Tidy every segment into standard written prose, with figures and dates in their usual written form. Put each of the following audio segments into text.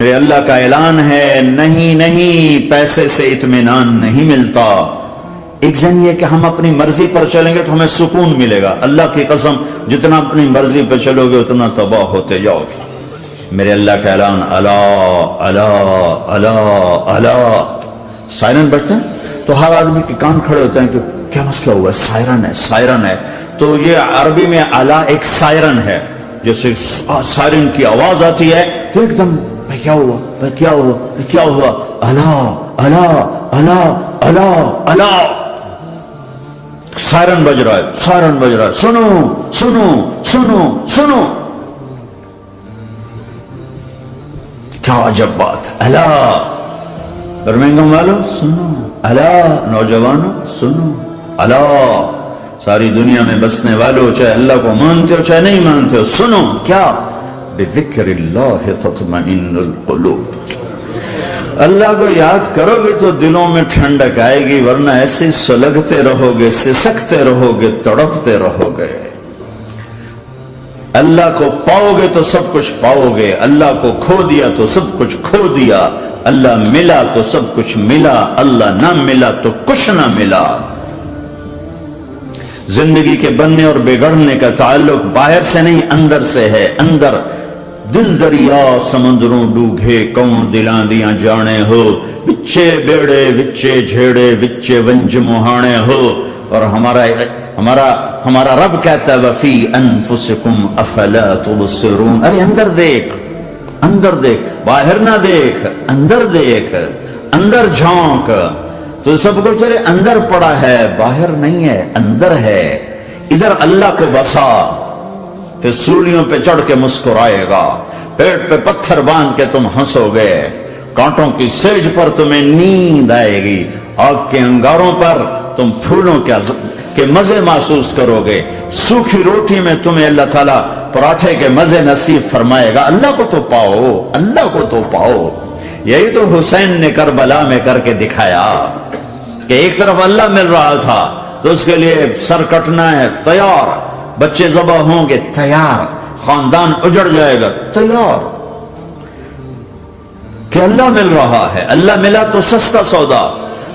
میرے اللہ کا اعلان ہے، نہیں نہیں، پیسے سے اطمینان نہیں ملتا۔ ایک ذہن یہ کہ ہم اپنی مرضی پر چلیں گے تو ہمیں سکون ملے گا۔ اللہ کی قسم، جتنا اپنی مرضی پر چلو گے اتنا تباہ ہوتے جاؤ گے۔ میرے اللہ کا اعلان، الا الا الا الا، سائرن بجتا ہے تو ہر آدمی کے کان کھڑے ہوتے ہیں کہ کیا مسئلہ ہوا ہے، سائرن ہے سائرن ہے۔ تو یہ عربی میں الا ایک سائرن ہے، جیسے سائرن کی آواز آتی ہے تو ایک دم کیا ہوا کیا ہوا کیا ہوا، الا الا الا الا الا، سائرن بج رہا ہے سائرن بج رہا ہے، سنو سنو سنو سنو، کیا عجب بات، الا برمنگم والو سنو، الا نوجوانوں سنو، الا ساری دنیا میں بسنے والوں، چاہے اللہ کو مانتے ہو چاہے نہیں مانتے ہو، سنو، کیا، بذکر اللہ تطمئن القلوب، اللہ کو یاد کرو گے تو دلوں میں ٹھنڈک آئے گی، ورنہ ایسے سلگتے رہو گے، سسکتے رہو گے، تڑپتے رہو گے۔ اللہ کو پاؤ گے تو سب کچھ پاؤ گے، اللہ کو کھو دیا تو سب کچھ کھو دیا، اللہ ملا تو سب کچھ ملا، اللہ نہ ملا تو کچھ نہ ملا۔ زندگی کے بننے اور بگڑنے کا تعلق باہر سے نہیں اندر سے ہے، اندر دل دریا سمندروں ڈوگے کون دلاں دیاں جانے ہو، وچے بیڑے وچے جھیڑے وچے ونج مہانے ہو، اور ہمارا رب کہتا ہے وفی انفسکم افلا تبصرون، ارے اندر دیکھ، اندر دیکھ، باہر نہ دیکھ، اندر دیکھ، اندر جھانک، تو سب کچھ تیرے اندر پڑا ہے، باہر نہیں ہے، اندر ہے۔ ادھر اللہ کو بسا، پھر سولیوں پہ چڑھ کے مسکرائے گا، پیٹ پہ پتھر باندھ کے تم ہنسو گے، کانٹوں کی سیج پر تمہیں نیند آئے گی، آگ کے انگاروں پر تم پھولوں کے مزے محسوس کرو گے، سوکھی روٹی میں تمہیں اللہ تعالیٰ پراٹھے کے مزے نصیب فرمائے گا۔ اللہ کو تو پاؤ، اللہ کو تو پاؤ۔ یہی تو حسین نے کربلا میں کر کے دکھایا کہ ایک طرف اللہ مل رہا تھا تو اس کے لیے سر کٹنا ہے تیار، بچے ذبح ہوں گے تیار، خاندان اجڑ جائے گا تیار، کہ اللہ مل رہا ہے، اللہ ملا تو سستا سودا۔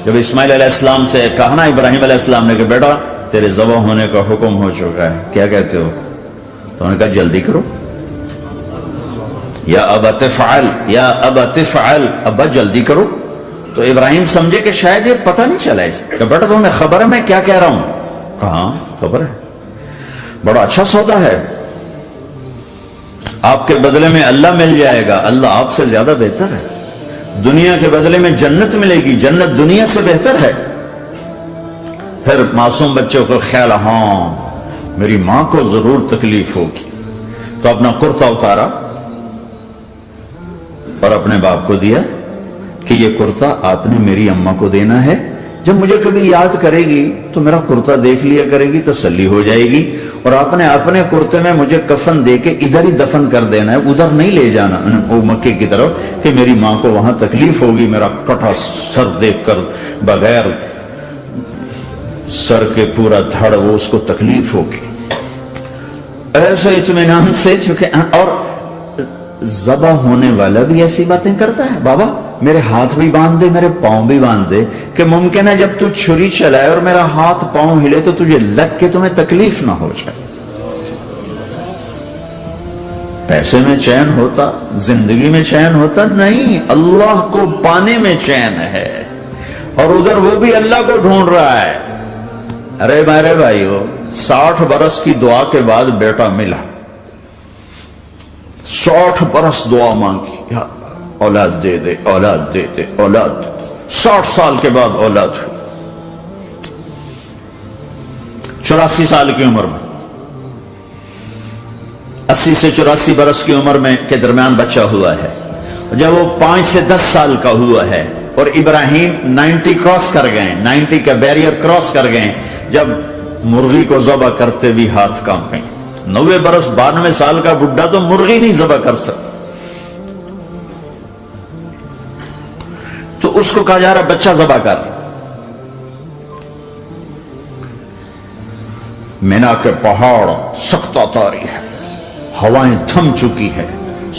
جب اسماعیل علیہ السلام سے کہا نا ابراہیم علیہ السلام نے کہ بیٹا تیرے ذبح ہونے کا حکم ہو چکا ہے، کیا کہتے ہو؟ تو انہوں نے کہا جلدی کرو، یا ابا تفعل یا ابا تفعل، ابا جلدی کرو۔ تو ابراہیم سمجھے کہ شاید یہ پتہ نہیں چلا اسے، کہ بیٹا تمہیں خبر ہے میں کیا کہہ رہا ہوں؟ کہاں خبر ہے، بڑا اچھا سودا ہے، آپ کے بدلے میں اللہ مل جائے گا، اللہ آپ سے زیادہ بہتر ہے، دنیا کے بدلے میں جنت ملے گی، جنت دنیا سے بہتر ہے۔ پھر معصوم بچوں کو خیال، ہاں میری ماں کو ضرور تکلیف ہوگی، تو اپنا کرتا اتارا اور اپنے باپ کو دیا کہ یہ کرتا آپ نے میری اماں کو دینا ہے، جب مجھے کبھی یاد کرے گی تو میرا کرتا دیکھ لیا کرے گی، تسلی ہو جائے گی، اور آپ نے اپنے کرتے میں مجھے کفن دے کے ادھر ہی دفن کر دینا ہے، ادھر نہیں لے جانا وہ مکے کی طرف، کہ میری ماں کو وہاں تکلیف ہوگی، میرا کٹا سر دیکھ کر بغیر سر کے پورا دھڑ وہ اس کو تکلیف ہوگی۔ ایسے اطمینان سے، چونکہ اور ذبح ہونے والا بھی ایسی باتیں کرتا ہے، بابا میرے ہاتھ بھی باندھ دے میرے پاؤں بھی باندھ دے، کہ ممکن ہے جب تو چھری چلائے اور میرا ہاتھ پاؤں ہلے تو تجھے لگ کے تمہیں تکلیف نہ ہو جائے۔ پیسے میں چین ہوتا، زندگی میں چین ہوتا نہیں، اللہ کو پانے میں چین ہے، اور ادھر وہ بھی اللہ کو ڈھونڈ رہا ہے۔ ارے میرے بھائیو، 60 برس کی دعا کے بعد بیٹا ملا، 60 برس دعا مانگی، یا اولاد دے دے اولاد دے دے اولاد دے دے، 60 سال کے بعد اولاد ہوئی، 84 سال کی عمر میں، 80 سے 84 برس کی عمر میں کے درمیان بچہ ہوا ہے۔ جب وہ 5 سے 10 سال کا ہوا ہے اور ابراہیم 90 کراس کر گئے، 90 کا بیریئر کراس کر گئے، جب مرغی کو ذبح کرتے بھی ہاتھ کانپے، 90 برس 92 سال کا بڈھا تو مرغی نہیں ذبح کر سکتا، تو اس کو کہا جا رہا بچہ ذبح کر۔ مینا کے پہاڑ سخت تاری ہے، ہوائیں تھم چکی ہے،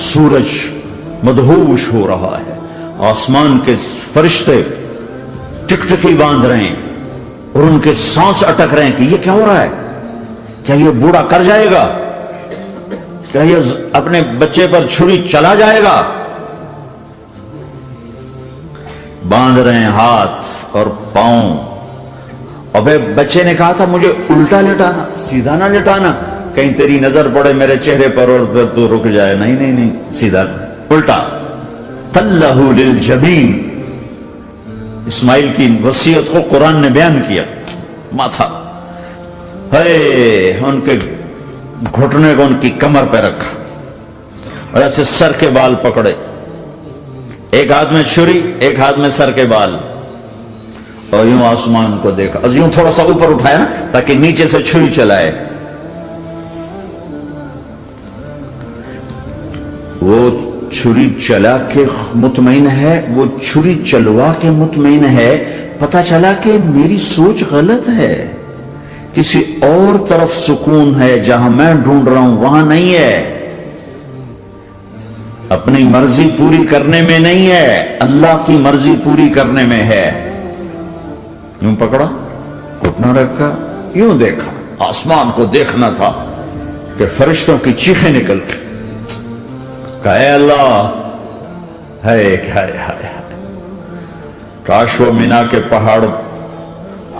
سورج مدہوش ہو رہا ہے. آسمان کے فرشتے ٹکٹکی باندھ رہے ہیں اور ان کے سانس اٹک رہے ہیں کہ یہ کیا ہو رہا ہے؟ کیا یہ بوڑھا کر جائے گا؟ کیا یہ اپنے بچے پر چھری چلا جائے گا؟ باندھ رہے ہیں ہاتھ اور پاؤں. ابے بچے نے کہا تھا مجھے الٹا لٹانا، سیدھا نہ لٹانا، کہیں تیری نظر پڑے میرے چہرے پر اور تو رک جائے. نہیں نہیں نہیں، سیدھا الٹا. تلہ للجبین، اسماعیل کی وصیت کو قرآن نے بیان کیا. ماتھا ہے ان کے گھٹنے کو ان کی کمر پہ رکھا اور ایسے سر کے بال پکڑے، ایک ہاتھ میں چھری ایک ہاتھ میں سر کے بال، اور یوں آسمان کو دیکھا، یوں تھوڑا سا اوپر اٹھایا نا تاکہ نیچے سے چھری چلائے. وہ چھری چلا کے مطمئن ہے، وہ چھری چلوا کے مطمئن ہے. پتہ چلا کہ میری سوچ غلط ہے، کسی اور طرف سکون ہے، جہاں میں ڈھونڈ رہا ہوں وہاں نہیں ہے. اپنی مرضی پوری کرنے میں نہیں ہے، اللہ کی مرضی پوری کرنے میں ہے. یوں پکڑا، گھٹنا رکھا، یوں دیکھا. آسمان کو دیکھنا تھا کہ فرشتوں کی چیخیں نکل گئی. کہا اے اللہ، ہے کاش وہ مینا کے پہاڑ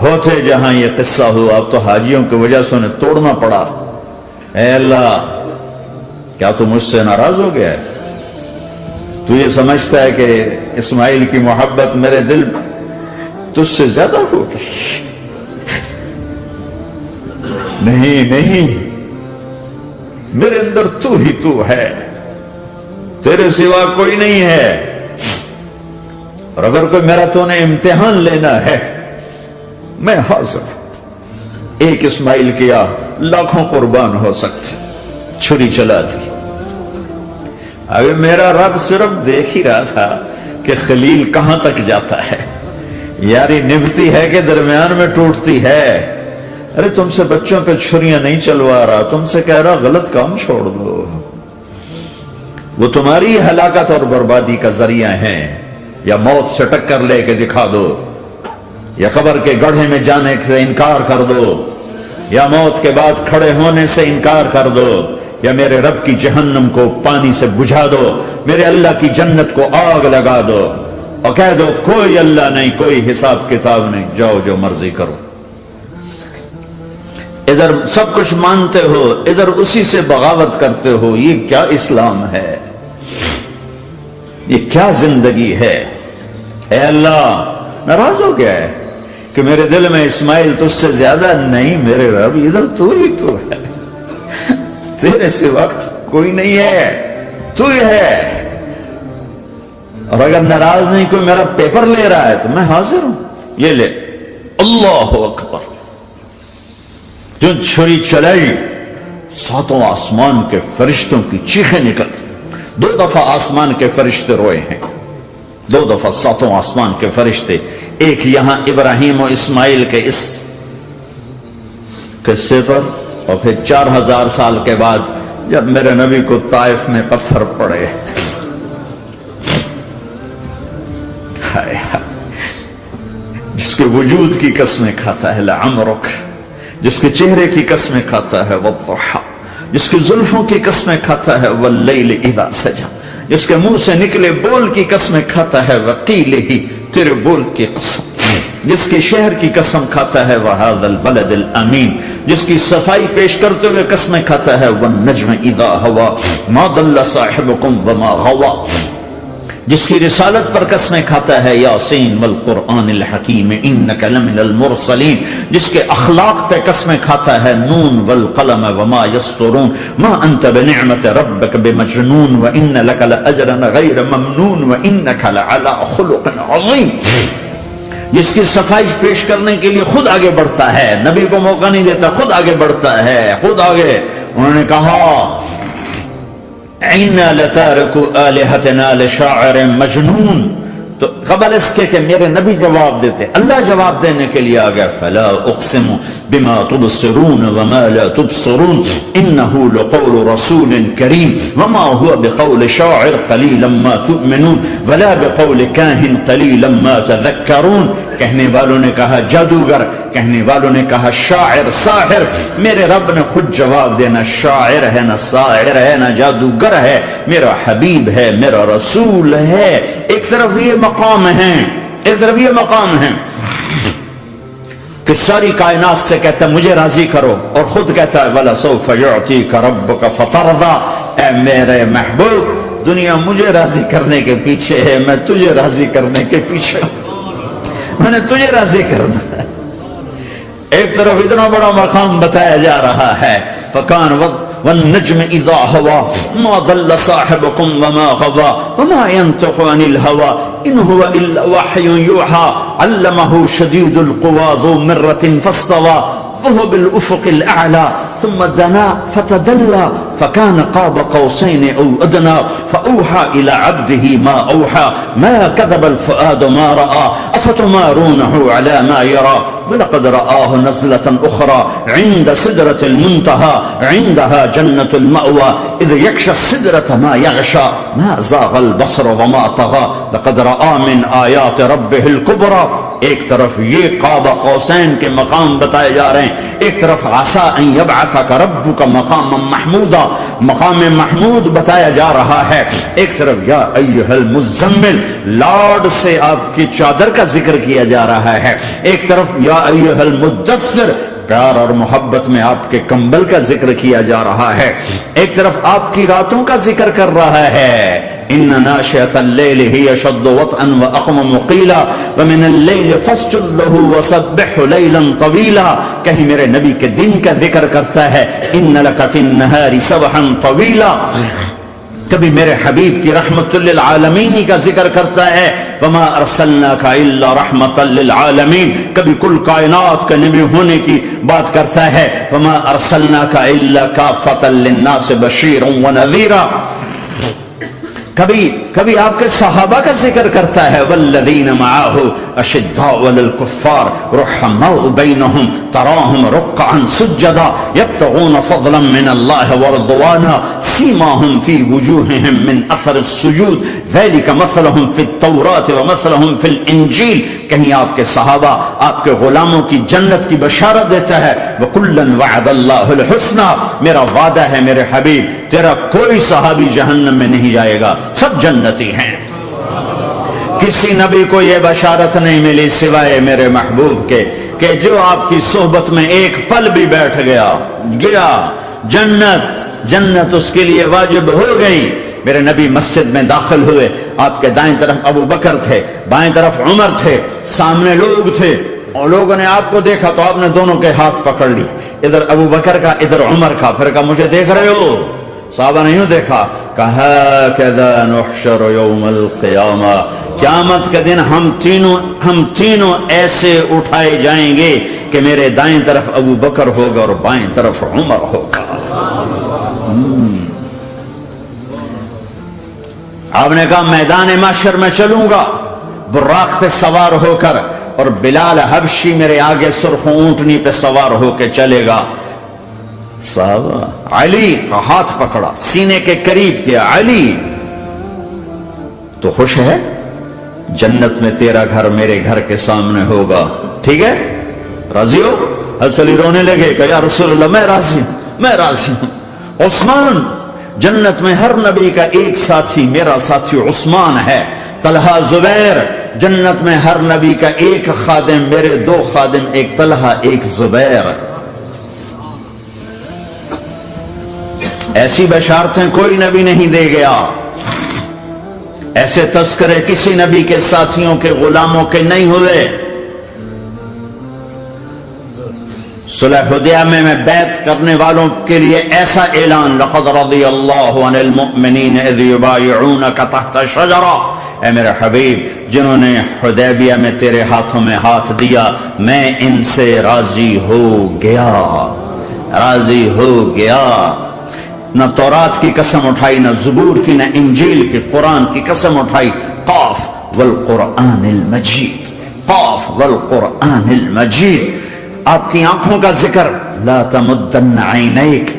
ہوتے جہاں یہ قصہ ہوا. اب تو حاجیوں کی وجہ سے انہیں توڑنا پڑا. اے اللہ، کیا تو مجھ سے ناراض ہو گیا ہے؟ تو یہ سمجھتا ہے کہ اسماعیل کی محبت میرے دل تجھ سے زیادہ ہوگی؟ نہیں نہیں، میرے اندر تو ہی تو ہے، تیرے سوا کوئی نہیں ہے. اور اگر کوئی میرا تو نے امتحان لینا ہے، میں حاضر ہوں. ایک اسماعیل کیا لاکھوں قربان ہو سکتے. چھری چلا دی. ابھی میرا رب صرف دیکھ ہی رہا تھا کہ خلیل کہاں تک جاتا ہے. یاری نبھتی ہے کہ درمیان میں ٹوٹتی ہے. ارے تم سے بچوں پہ چھریاں نہیں چلوا رہا، تم سے کہہ رہا غلط کام چھوڑ دو. وہ تمہاری ہلاکت اور بربادی کا ذریعہ ہیں. یا موت سے ٹکر لے کے دکھا دو، یا قبر کے گڑھے میں جانے سے انکار کر دو، یا موت کے بعد کھڑے ہونے سے انکار کر دو، یا میرے رب کی جہنم کو پانی سے بجھا دو، میرے اللہ کی جنت کو آگ لگا دو اور کہہ دو کوئی اللہ نہیں، کوئی حساب کتاب نہیں، جاؤ جو مرضی کرو. ادھر سب کچھ مانتے ہو، ادھر اسی سے بغاوت کرتے ہو. یہ کیا اسلام ہے؟ یہ کیا زندگی ہے؟ اے اللہ، ناراض ہو گیا ہے کہ میرے دل میں اسماعیل تجھ سے زیادہ نہیں. میرے رب ادھر تو ہی تو ہے، تیرے سوا کوئی نہیں ہے، تو ہی ہے. اور اگر ناراض نہیں کوئی میرا پیپر لے رہا ہے تو میں حاضر ہوں. یہ لے. اللہ اکبر. جو چھری چلائی، ساتوں آسمان کے فرشتوں کی چیخیں نکل. 2 دفعہ آسمان کے فرشتے روئے ہیں، 2 دفعہ ساتوں آسمان کے فرشتے. ایک یہاں ابراہیم و اسماعیل کے اس قصے پر، اور پھر 4000 سال کے بعد جب میرے نبی کو طائف میں پتھر پڑے. جس کے وجود کی قسمیں کھاتا ہے لعمرک، جس کے چہرے کی قسمیں کھاتا ہے والضحى، جس کی زلفوں کی قسمیں کھاتا ہے واللیل اذا سجا، جس کے منہ سے نکلے بول کی قسمیں کھاتا ہے وقیلہ، تیرے بول کی قسم، جس کی شہر کی قسم کھاتا ہے وہذا البلد الامین، جس کی صفائی پیش کرتے ہوئے قسمیں کھاتا ہے والنجم اذا ہوا ما ضل صاحبکم وما غوا، جس کی رسالت پر قسمیں کھاتا ہے یاسین والقرآن الحکیم انک لمن المرسلین، جس کے اخلاق پہ قسمیں کھاتا ہے نون والقلم وما یسطرون ما انت بنعمت ربک بمجنون وان لک لاجرا غیر ممنون وانک لعلی خلق عظیم، جس کی صفائی پیش کرنے کے لیے خود آگے بڑھتا ہے، نبی کو موقع نہیں دیتا، خود آگے بڑھتا ہے، خود آگے. انہوں نے کہا اِنَّا لَتَارِكُ آلِهَتِنَا لِشَاعِرٍ مَجْنُونَ، تو قبل اس کے کہ میرے نبی جواب دیتے، اللہ جواب دینے کے لیے آ گیا، فلا اقسم بما تبصرون وما لا تبصرون انه لقول رسول کریم وما هو بقول شاعر قلیلا ما تؤمنون ولا بقول کاہن قلیلا ما تذکرون. کہنے والوں نے کہا جادوگر، کہنے والوں نے کہا شاعر، ساحر. میرے رب نے خود جواب دینا، شاعر ہے نہ ساحر ہے نہ جادوگر ہے، میرا حبیب ہے، میرا رسول ہے. ایک طرف یہ مقام ہے، ایک طرف یہ مقام ہے کہ ساری کائنات سے کہتا ہے مجھے راضی کرو، اور خود کہتا ہے وَلَسَوْفَ يُعْطِيكَ رَبُّكَ فَتَرْضَىٰ. اے میرے محبوب، دنیا مجھے راضی کرنے کے پیچھے ہے، میں تجھے راضی کرنے کے پیچھے ہوں، میں نے تجھے راضی کرنا ہے. ایک طرف اتنا بڑا مقام بتایا جا رہا ہے، فَكَانَ وَالنَّجْمِ إِذَا هَوَىٰ مَا ضَلَّ صَاحِبُكُمْ وَمَا غَوَىٰ وَمَا يَنطِقُ عَنِ الْهَوَىٰ إِنْ هُوَ إِلَّا وَحْيٌ يُوحَىٰ عَلَّمَهُ شَدِيدُ الْقُوَىٰ ذُو مِرَّةٍ فَاسْتَوَىٰ وَهُوَ بِالْأُفُقِ الْأَعْلَىٰ ثُمَّ دَنَا فَتَدَلَّىٰ فَكَانَ قَابَ قَوْسَيْنِ أَوْ أَدْنَىٰ فَأَوْحَىٰ إِلَىٰ عَبْدِهِ مَا أَوْحَىٰ مَا كَذَبَ الْفُؤَادُ مَا رَأَىٰ أَفَتُمَارُونَهُ عَلَىٰ مَا يَرَىٰ وَلَقَدْ رَآهُ نَزْلَةً أُخْرَىٰ عِندَ سِدْرَةِ الْمُنتَهَىٰ عِندَهَا جَنَّةُ الْمَأْوَىٰ إِذْ يَغْشَى السِّدْرَةَ مَا يَغْشَىٰ مَا زَاغَ الْبَصَرُ وَمَا طَغَىٰ لَقَدْ رَآ مِنْ آيَاتِ رَبِّهِ الْكُبْرَىٰ. ایک طرف یہ قاب قوسین کے مقام بتائے جا رہے ہیں، ایک طرف عسیٰ ان یبعثک ربک مقاما محمودا، مقام محمود بتایا جا رہا ہے. ایک طرف یا ایھا المزمل، لاڈ سے آپ کی چادر کا ذکر کیا جا رہا ہے. ایک طرف یا ایھا المدثر، پیار اور محبت میں آپ کے کمبل کا ذکر کیا جا رہا ہے. ایک طرف آپ کی راتوں کا ذکر کر رہا ہے، ان ناشئۃ اللیل ہی اشد وطئا واقوم قیلا ومن اللیل فاسجد لہ وسبحہ لیلا طویلا. کہیں میرے نبی کے دن کا ذکر کرتا ہے، ان لک فی النہار سبحا طویلا. کبھی میرے حبیب کی رحمت للعالمین کا ذکر کرتا ہے، وما ارسلناک الا رحمۃ للعالمین. کبھی کل کائنات کا نبی ہونے کی بات کرتا ہے، وما ارسلناک الا کافۃ للناس بشیرا ونذیرا. کبھی آپ کے صحابہ کا ذکر کرتا ہے، والذین معہ اشداء علی الکفار رحماء بینہم تراہم رکعا سجدا یبتغون فضلا من اللہ ورضوانا سیماہم فی وجوہہم من اثر السجود ذلک مثلہم فی التوراۃ ومثلہم فی الانجیل. کہیں آپ کے صحابہ آپ کے غلاموں کی جنت کی بشارت دیتا ہے، وکلا وعد اللہ الحسنى. میرا وعدہ ہے میرے حبیب، تیرا کوئی صحابی جہنم میں نہیں جائے گا، سب جنتی ہیں. کسی نبی کو یہ بشارت نہیں ملی سوائے میرے محبوب کے کہ جو آپ کی صحبت میں ایک پل بھی بیٹھ گیا جنت اس کے لیے واجب ہو گئی. میرے نبی مسجد میں داخل ہوئے، آپ کے دائیں طرف ابو بکر تھے، بائیں طرف عمر تھے، سامنے لوگ تھے، اور لوگوں نے آپ کو دیکھا تو آپ نے دونوں کے ہاتھ پکڑ لی، ادھر ابو بکر کا ادھر عمر کا. پھر کہا مجھے دیکھ رہے ہو؟ صحابہ نہیں دیکھا. کہا کذا نحشر یوم القیامہ، قیامت کے دن ہم تینوں ایسے اٹھائے جائیں گے کہ میرے دائیں طرف ابو بکر ہوگا اور بائیں طرف عمر ہوگا. آپ نے کہا میدان محشر میں چلوں گا براق پہ سوار ہو کر، اور بلال حبشی میرے آگے سرخ اونٹنی پہ سوار ہو کے چلے گا. صحابہ علی کا ہاتھ پکڑا، سینے کے قریب کیا. علی تو خوش ہے؟ جنت میں تیرا گھر میرے گھر کے سامنے ہوگا، ٹھیک ہے؟ راضی ہو؟ حضرت علی رونے لگے کہ یا رسول اللہ میں راضی ہوں. عثمان، جنت میں ہر نبی کا ایک ساتھی میرا ساتھی عثمان ہے. طلحہ، زبیر، جنت میں ہر نبی کا ایک خادم میرے دو خادم، ایک طلحہ ایک زبیر. ایسی بشارتیں کوئی نبی نہیں دے گیا، ایسے تذکرے کسی نبی کے ساتھیوں کے غلاموں کے نہیں ہوئے. صلح حدیبیہ میں بیعت کرنے والوں کے لیے ایسا اعلان، لقد رضی اللہ عن المؤمنین اذ یبایعونک تحت الشجرہ. اے میرے حبیب، جنہوں نے حدیبیہ میں تیرے ہاتھوں میں ہاتھ دیا، میں ان سے راضی ہو گیا. نہ تورات کی قسم اٹھائی، نہ زبور کی، نہ انجیل کی، قرآن کی قسم اٹھائی. قاف والقرآن المجید، قاف والقرآن المجید. آپ کی آنکھوں کا ذکر لا تمدن عینیک،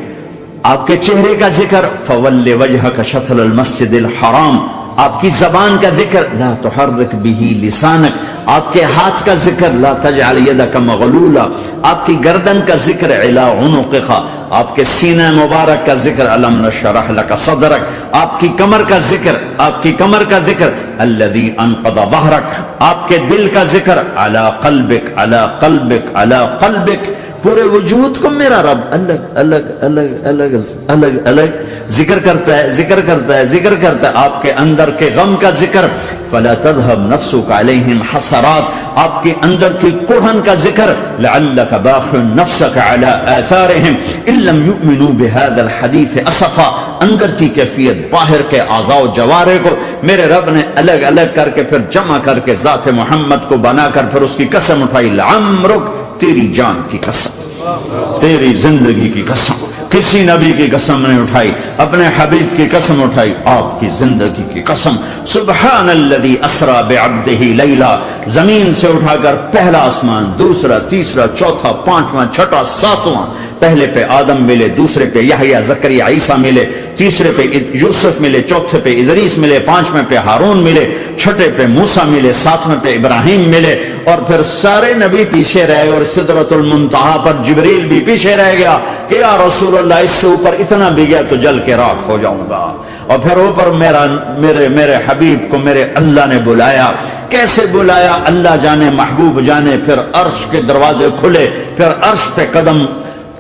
آپ کے چہرے کا ذکر فول وجہک شطر المسجد الحرام، آپ کی زبان کا ذکر لا تحرک بہ لسانک، آپ کے ہاتھ کا ذکر لا تجعل یدک مغلولا، آپ کی گردن کا ذکر علی عنقک، آپ کے سینہ مبارک کا ذکر الم نشرح لک صدرک، آپ کی کمر کا ذکر، آپ کی کمر کا ذکر الذی انقض ظہرک، آپ کے دل کا ذکر علی قلبک علی قلبک علی قلبک. پورے وجود کو میرا رب الگ الگ الگ الگ الگ الگ ذکر کرتا ہے، ذکر کرتا ہے، ذکر کرتا ہے. آپ کے اندر کے غم کا ذکر فلا تذهب نفسك عليهم حسرات، آپ کے اندر کی کڑھن کا ذکر لعلك باخع نفسك على آثارهم ان لم يؤمنوا بهذا الحديث اسفا. اندر کی کیفیت باہر کے اعضاء و جوارح کو میرے رب نے الگ الگ کر کے پھر جمع کر کے ذات محمد کو بنا کر پھر اس کی قسم اٹھائی لعمرک، تیری جان کی قسم، تیری زندگی کی قسم. کسی نبی کی قسم نہیں اٹھائی، اپنے حبیب کی قسم اٹھائی، آپ کی زندگی کی قسم. سبحان الذی اسری بعبدہ لیلا، زمین سے اٹھا کر پہلا آسمان، دوسرا، تیسرا، چوتھا، پانچواں، چھٹا، ساتواں. پہلے پہ آدم ملے، دوسرے پہ یحییٰ، زکریا، عیسیٰ ملے، تیسرے پہ یوسف ملے، چوتھے پہ ادریس ملے، پانچویں پہ ہارون ملے، چھٹے پہ موسیٰ ملے، ساتویں پہ ابراہیم ملے، اور پھر سارے نبی پیچھے رہے اور سدرۃ المنتہا پر جبریل بھی پیچھے رہ گیا کہ یا رسول اللہ اس سے اوپر اتنا بھی گیا تو جل کے راکھ ہو جاؤں گا. اور پھر اوپر میرے حبیب کو میرے اللہ نے بلایا. کیسے بلایا اللہ جانے، محبوب جانے. پھر عرش کے دروازے کھلے، پھر عرش پہ قدم.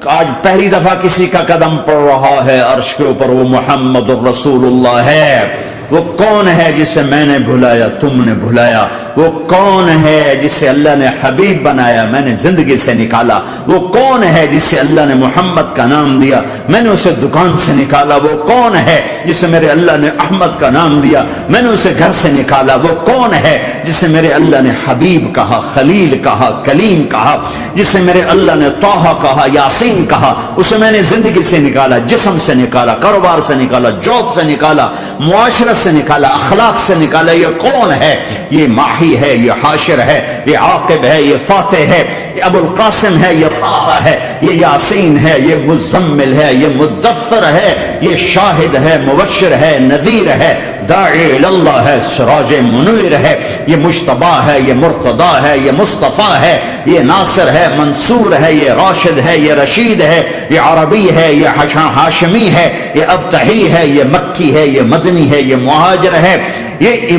آج پہلی دفعہ کسی کا قدم پڑ رہا ہے عرش کے اوپر، وہ محمد الرسول اللہ ہے. وہ کون ہے جسے میں نے بھلایا، تم نے بھلایا؟ وہ کون ہے جسے اللہ نے حبیب بنایا، میں نے زندگی سے نکالا؟ وہ کون ہے جسے اللہ نے محمد کا نام دیا، میں نے اسے دکان سے نکالا؟ وہ کون ہے جسے میرے اللہ نے احمد کا نام دیا، میں نے اسے گھر سے نکالا؟ وہ کون ہے جسے میرے اللہ نے حبیب کہا، خلیل کہا، کلیم کہا، جسے میرے اللہ نے طہ کہا، یاسین کہا؟ اسے میں نے زندگی سے نکالا، جسم سے نکالا، کاروبار سے نکالا، جاب سے نکالا، معاشرت سے نکالا، اخلاق سے نکالا. یہ کون ہے؟ یہ ماہی ہے، یہ حاشر ہے، یہ عاقب ہے، یہ فاتح ہے، یہ ابو القاسم ہے، یہ طه ہے، یہ یاسین ہے، یہ مزمل ہے، یہ مدثر ہے، یہ شاہد ہے، مبشر ہے، نذیر ہے، داعی اللہ ہے، سراج منیر ہے، یہ مجتبی ہے، یہ مرتضی ہے، یہ مصطفیٰ ہے، یہ ناصر ہے، منصور ہے، یہ راشد ہے، یہ رشید ہے، یہ عربی ہے، یہ ہاشمی ہے، یہ ابتحی ہے، یہ مکی ہے، یہ مدنی ہے، یہ مہاجر ہے، یہ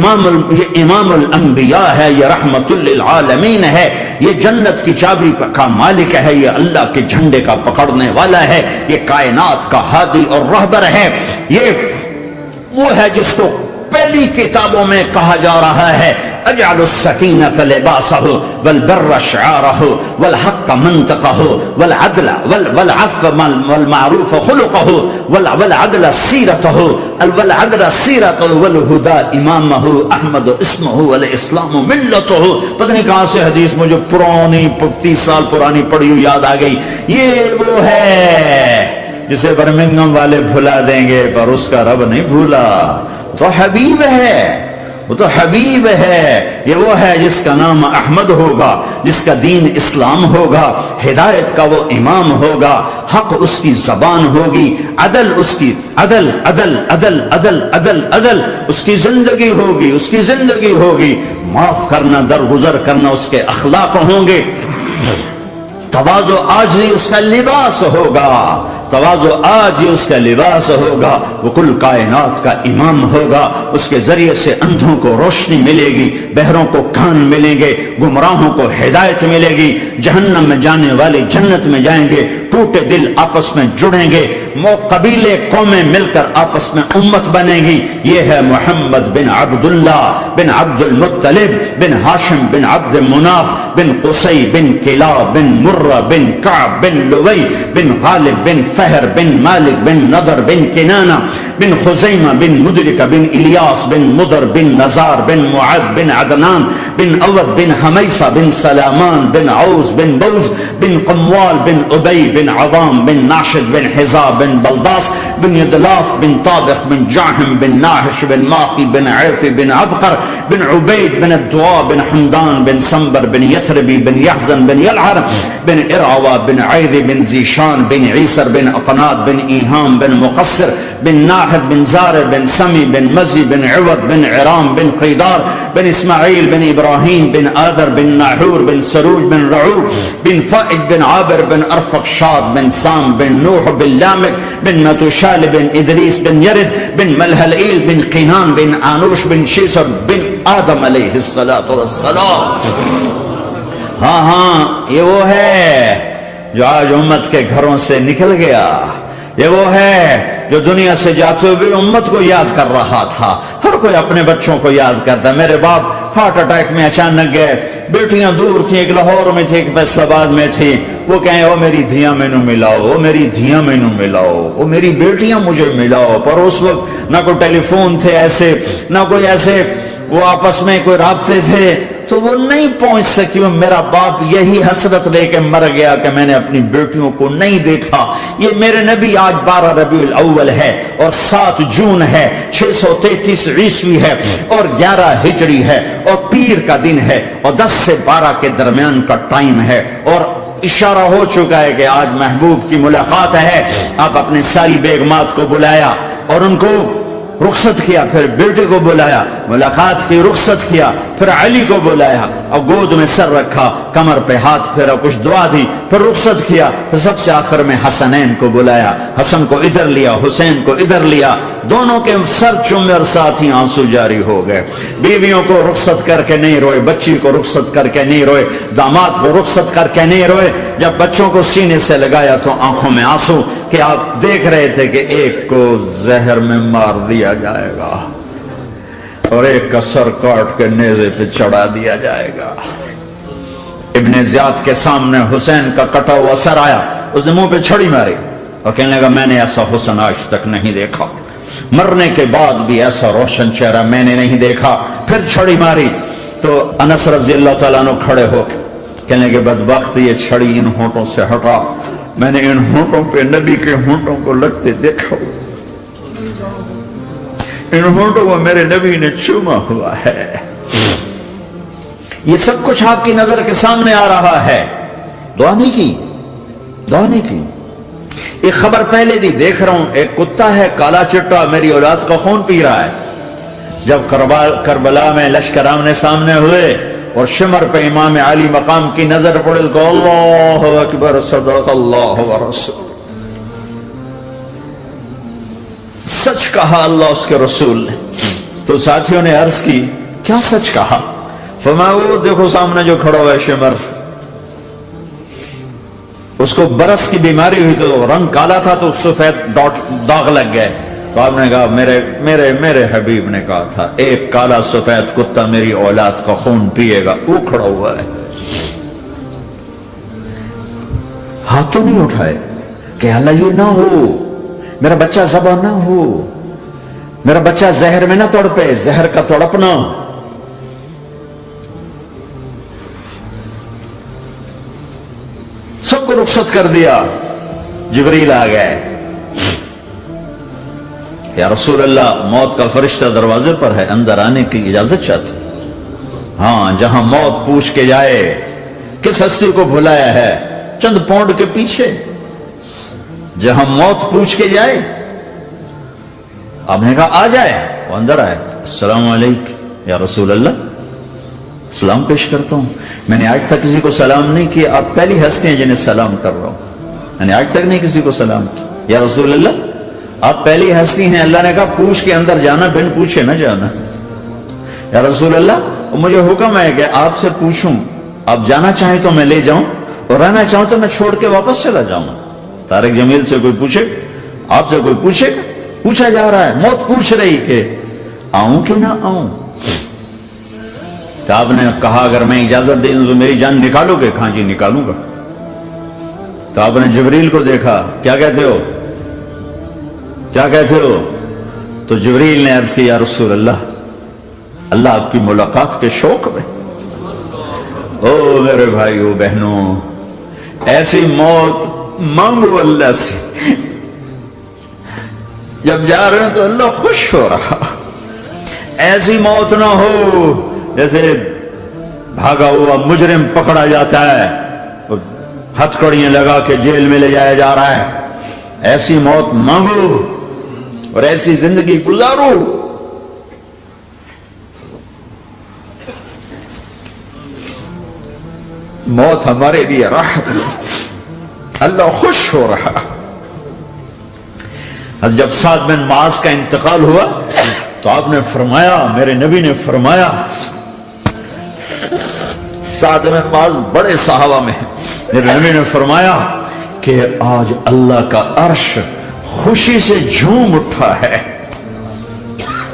امام الانبیاء ہے، یہ رحمت للعالمین ہے، یہ جنت کی چابی کا مالک ہے، یہ اللہ کے جھنڈے کا پکڑنے والا ہے، یہ کائنات کا ہادی اور رہبر ہے. یہ وہ ہے جس کو پہلی کتابوں میں کہا جا رہا ہے اجعل السکینۃ لباسہ والبر شعارہ والحق منطقہ والعدل والعفو والمعروف خلقہ والعدل سیرتہ والعدل سیرتہ والہدى امامہ احمد اسمہ والاسلام ملتہ. پتہ نہیں کہاں سے حدیث مجھے پرانی 30 سال پرانی پڑھی ہوئی یاد آ گئی. یہ وہ ہے جسے برمنگم والے بھلا دیں گے پر اس کا رب نہیں بھولا. تو حبیب ہے، وہ تو حبیب ہے. یہ وہ ہے جس کا نام احمد ہوگا، جس کا دین اسلام ہوگا، ہدایت کا وہ امام ہوگا، حق اس کی زبان ہوگی، عدل اس کی عدل عدل عدل عدل عدل عدل اس کی زندگی ہوگی، اس کی زندگی ہوگی. معاف کرنا، درگزر کرنا اس کے اخلاق ہوں گے. تواضع عاجزی اس کا لباس ہوگا، تواضع عاجزی اس کا لباس ہوگا. وہ کل کائنات کا امام ہوگا. اس کے ذریعے سے اندھوں کو روشنی ملے گی، بہروں کو کان ملیں گے، گمراہوں کو ہدایت ملے گی. جہنم میں جانے والے جنت میں جائیں گے. ٹوٹے دل آپس میں جڑیں گے، قبیلے قومیں مل کر آپس میں امت بنے گی. یہ ہے محمد بن عبداللہ بن عبد المطلب بن ہاشم بن عبد مناف بن قصی بن کلاب بن مرہ بن کعب بن لوی بن غالب بن فہر بن مالک بن نضر بن کنانہ بن خزیمہ بن مدرکہ بن الیاس بن مدر بن نزار بن معد بن عدنان بن اود بن حمیسہ بن سلامان بن عوز بن بوز بن قموال بن ابی بن عظام بن ناشد بن حزا بن بلداس بن يدلاف بن طابخ بن جاحم بن ناحش بن ماقي بن عيفي بن عبقر بن عبيد بن الدواء بن حمدان بن سنبر بن يثربي بن يحزن بن يلعر بن إرعوى بن عيذي بن زيشان بن عيسر بن أقناط بن إيهام بن مقصر بن ناحد بن زارع بن سمي بن مزي بن عوض بن عرام بن قيدار بن إسماعيل بن إبراهيم بن آذر بن ناحور بن سروج بن رعوب بن فائد بن عابر بن أرفق شاد بن سام بن نوح بن لامك بن متوشال بن إدريس بن يرد بن ملهلئيل بن قينان بن آنوش بن شيسر بن آدم علیہ الصلاۃ والسلام. ہاں یہ وہ ہے جو آج امت کے گھروں سے نکل گیا. یہ وہ ہے جو دنیا سے جاتے ہوئے امت کو یاد کر رہا تھا. ہر کوئی اپنے بچوں کو یاد کرتا. میرے باپ ہارٹ اٹیک میں اچانک گئے. بیٹیاں دور تھیں, ایک لاہور میں تھی, ایک فیصل آباد میں تھی. وہ کہیں او میری دھیاں مینو ملاؤ, وہ میری دھیاں مینو ملاؤ, وہ میری بیٹیاں مجھے ملاؤ. پر اس وقت نہ کوئی ٹیلی فون تھے ایسے, نہ کوئی ایسے وہ آپس میں کوئی رابطے تھے, تو وہ نہیں پہنچ سکی. میرا باپ یہی حسرت لے کے مر گیا کہ میں نے اپنی بیٹیوں کو نہیں دیکھا. یہ میرے نبی آج 12 ربیع الاول ہے اور 7 جون ہے, 633 عیسوی ہے اور 11 ہجری ہے اور پیر کا دن ہے اور 10 سے 12 کے درمیان کا ٹائم ہے. اور اشارہ ہو چکا ہے کہ آج محبوب کی ملاقات ہے. آپ اپنے ساری بیگمات کو بلایا اور ان کو رخصت کیا, پھر بیٹے کو بلایا, ملاقات کی, رخصت کیا, پھر علی کو بلایا اور گود میں سر رکھا, کمر پہ ہاتھ پھیرا, کچھ دعا دی, پھر رخصت کیا, پھر سب سے آخر میں حسنین کو بلایا. حسن کو ادھر لیا, حسین کو ادھر لیا, دونوں کے سر چومے اور ساتھ ہی آنسو جاری ہو گئے. بیویوں کو رخصت کر کے نہیں روئے, بچی کو رخصت کر کے نہیں روئے, داماد کو رخصت کر کے نہیں روئے. جب بچوں کو سینے سے لگایا تو آنکھوں میں آنسو, کہ آپ دیکھ رہے تھے کہ ایک کو زہر میں مار دیا جائے گا اور ایک کا سر کاٹ کے نیزے پہ چڑھا دیا جائے گا. ابن زیاد کے سامنے حسین کا کٹا ہوا سر آیا, اس نے منہ پہ چھڑی ماری اور کہنے لگا میں نے ایسا حسن آج تک نہیں دیکھا, مرنے کے بعد بھی ایسا روشن چہرہ میں نے نہیں دیکھا. پھر چھڑی ماری تو انس رضی اللہ تعالیٰ عنہ کھڑے ہو کے کہنے کے بدبخت یہ چھڑی ان ہونٹوں سے ہٹا, میں نے ان ہونٹوں پہ نبی کے ہونٹوں کو لگتے دیکھا, ان ہونٹوں کو میرے نبی نے چوما ہوا ہے. یہ سب کچھ آپ کی نظر کے سامنے آ رہا ہے. دعا نہیں کی, دعا نہیں کی. ایک خبر پہلے دی دیکھ رہا ہوں, ایک کتا ہے کالا چٹا میری اولاد کا خون پی رہا ہے. جب کربلا میں لشکر آمنے سامنے ہوئے اور شمر پہ امام علی مقام کی نظر پڑے تو اللہ اکبر صدق اللہ ورسول, سچ کہا اللہ اس کے رسول نے. تو ساتھیوں نے عرض کی کیا سچ کہا؟ فرمایا وہ دیکھو سامنے جو کھڑا ہوا ہے شمر, اس کو برس کی بیماری ہوئی تو رنگ کالا تھا تو سفید داغ لگ گئے. تو آپ نے کہا میرے حبیب نے کہا تھا ایک کالا سفید کتا میری اولاد کا خون پیے گا, وہ کھڑا ہوا ہے. ہاتھ تو نہیں اٹھائے کہ اللہ یہ نہ ہو, میرا بچہ ذبح نہ ہو, میرا بچہ زہر میں نہ تڑپے, زہر کا تڑپنا. سب کو رخصت کر دیا. جبریل آ گئے, یا رسول اللہ موت کا فرشتہ دروازے پر ہے, اندر آنے کی اجازت چاہتے. ہاں, جہاں موت پوچھ کے جائے کس ہستی کو بھلایا ہے, چند پونڈ کے پیچھے, جہاں موت پوچھ کے جائے. آپ نے کہا آ جائے, وہ اندر آئے. السلام علیکم یا رسول اللہ, سلام پیش کرتا ہوں. میں نے آج تک کسی کو سلام نہیں کیا, آپ پہلی ہستی ہیں جنہیں سلام کر رہا ہوں. میں نے آج تک نہیں کسی کو سلام کیا. یا رسول اللہ آپ پہلی ہستی ہیں. اللہ نے کہا پوچھ کے اندر جانا, بن پوچھے نہ جانا. یا رسول اللہ مجھے حکم ہے کہ آپ سے پوچھوں, آپ جانا چاہیں تو میں لے جاؤں اور رہنا چاہوں تو میں چھوڑ کے واپس چلا جاؤں. طارق جمیل سے کوئی پوچھے, آپ سے کوئی پوچھے, پوچھا جا رہا ہے, موت پوچھ رہی کہ آؤں کہ نہ آؤں. تو آپ نے کہا اگر میں اجازت دے دوں تو میری جان نکالو گے؟ کہاں جی نکالوں گا. تو آپ نے جبریل کو دیکھا, کیا کہتے ہو, کیا کہتے ہو؟ تو جبریل نے عرض کی یا رسول اللہ, اللہ آپ کی ملاقات کے شوق میں. او میرے بھائیو بہنوں, ایسی موت مانگو اللہ سے. جب جا رہے ہیں تو اللہ خوش ہو رہا. ایسی موت نہ ہو جیسے بھاگا ہوا مجرم پکڑا جاتا ہے, ہتھ کڑیاں لگا کے جیل میں لے جایا جا رہا ہے. ایسی موت مانگو اور ایسی زندگی گزارو. موت ہمارے لیے راحت ہے, اللہ خوش ہو رہا. جب سعد بن معاذ کا انتقال ہوا تو آپ نے فرمایا, میرے نبی نے فرمایا, سعد بن معاذ بڑے صحابہ میں ہیں, میرے نبی نے فرمایا کہ آج اللہ کا عرش خوشی سے جھوم اٹھا ہے.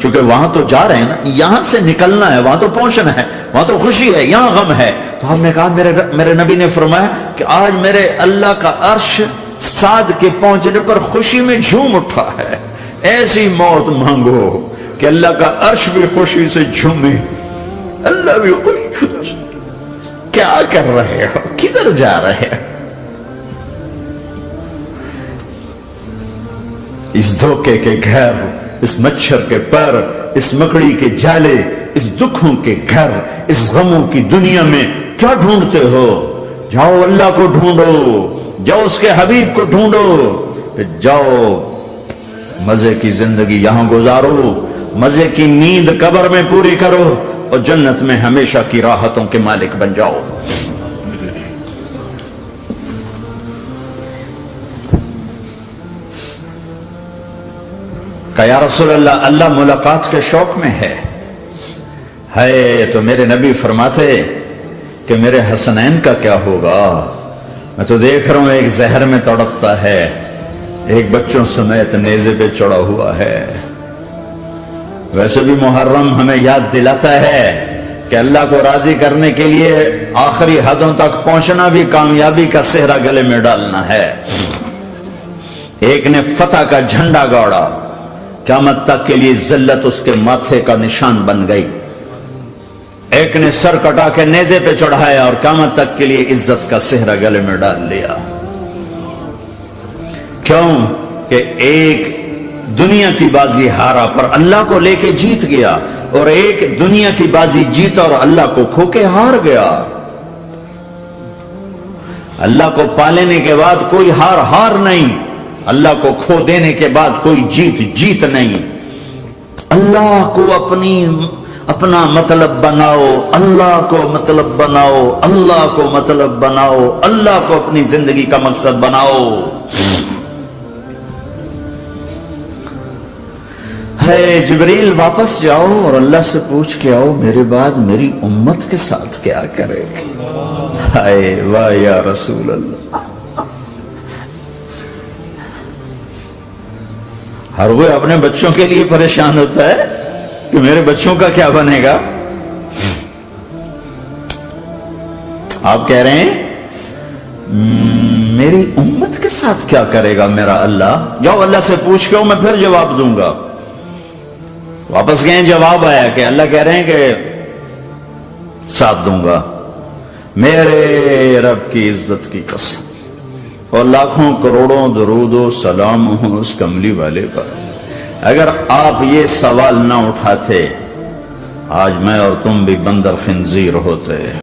چونکہ وہاں تو جا رہے ہیں نا, یہاں سے نکلنا ہے, وہاں تو پہنچنا ہے, وہاں تو خوشی ہے, یہاں غم ہے. تو آپ نے کہا, میرے نبی نے فرمایا کہ آج میرے اللہ کا عرش سعد کے پہنچنے پر خوشی میں جھوم اٹھا ہے. ایسی موت مانگو کہ اللہ کا عرش بھی خوشی سے جھومے, اللہ بھی خوش. کیا کر رہے ہو, کدھر جا رہے ہو؟ اس دھوکے کے گھر, اس مچھر کے پر, اس مکڑی کے جالے, اس دکھوں کے گھر, اس غموں کی دنیا میں کیا ڈھونڈتے ہو؟ جاؤ اللہ کو ڈھونڈو, جاؤ اس کے حبیب کو ڈھونڈو, پھر جاؤ مزے کی زندگی یہاں گزارو, مزے کی نیند قبر میں پوری کرو, اور جنت میں ہمیشہ کی راحتوں کے مالک بن جاؤ. کہ یا رسول اللہ, اللہ ملاقات کے شوق میں ہے. تو میرے نبی فرماتے کہ میرے حسنین کا کیا ہوگا؟ میں تو دیکھ رہا ہوں ایک زہر میں تڑپتا ہے, ایک بچوں سمیت نیزے پہ چڑھا ہوا ہے. ویسے بھی محرم ہمیں یاد دلاتا ہے کہ اللہ کو راضی کرنے کے لیے آخری حدوں تک پہنچنا بھی کامیابی کا صحرا گلے میں ڈالنا ہے. ایک نے فتح کا جھنڈا گاڑا, قیامت تک کے لیے ذلت اس کے ماتھے کا نشان بن گئی. ایک نے سر کٹا کے نیزے پہ چڑھایا اور قیامت تک کے لیے عزت کا صحرا گلے میں ڈال لیا. کیوں کہ ایک دنیا کی بازی ہارا پر اللہ کو لے کے جیت گیا, اور ایک دنیا کی بازی جیتا اور اللہ کو کھو کے ہار گیا. اللہ کو پالینے کے بعد کوئی ہار نہیں, اللہ کو کھو دینے کے بعد کوئی جیت نہیں. اللہ کو اپنا مطلب بناؤ, اللہ کو مطلب بناؤ, اللہ کو مطلب بناؤ, اللہ کو اپنی زندگی کا مقصد بناؤ. جبریل واپس جاؤ اور اللہ سے پوچھ کے آؤ, میرے بعد میری امت کے ساتھ کیا کرے گا؟ ہائے واہ یا رسول اللہ. ہر کوئی اپنے بچوں کے لیے پریشان ہوتا ہے کہ میرے بچوں کا کیا بنے گا. آپ کہہ رہے ہیں میری امت کے ساتھ کیا کرے گا میرا اللہ؟ جاؤ اللہ سے پوچھ کے آؤ, میں پھر جواب دوں گا. واپس گئے, جواب آیا کہ اللہ کہہ رہے ہیں کہ ساتھ دوں گا. میرے رب کی عزت کی قسم, اور لاکھوں کروڑوں درود و سلام ہوں اس کملی والے پر, اگر آپ یہ سوال نہ اٹھاتے آج میں اور تم بھی بندر خنزیر ہوتے.